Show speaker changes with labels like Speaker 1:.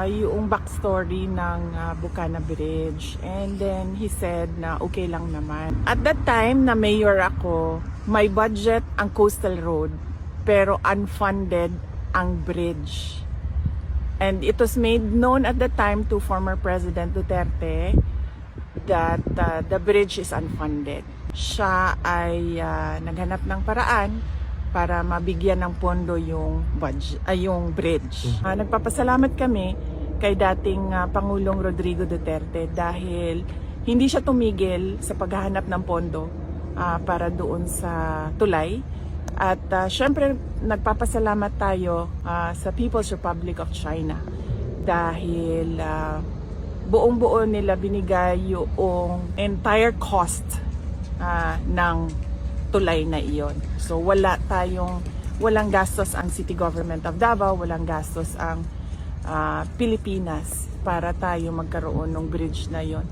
Speaker 1: yung backstory ng Bucana Bridge. And then he said na okay lang naman. At that time na mayor ako, may budget ang coastal road pero unfunded ang bridge. And it was made known at the time to former President Duterte that the bridge is unfunded. Siya ay naghanap ng paraan para mabigyan ng pondo yung bridge. Nagpapasalamat kami kay dating Pangulong Rodrigo Duterte dahil hindi siya tumigil sa paghahanap ng pondo para doon sa tulay. At syempre nagpapasalamat tayo sa People's Republic of China dahil buong-buo nila binigay yung entire cost ng tulay na iyon. So walang gastos ang City Government of Davao, walang gastos ang Pilipinas para tayo magkaroon ng bridge na iyon.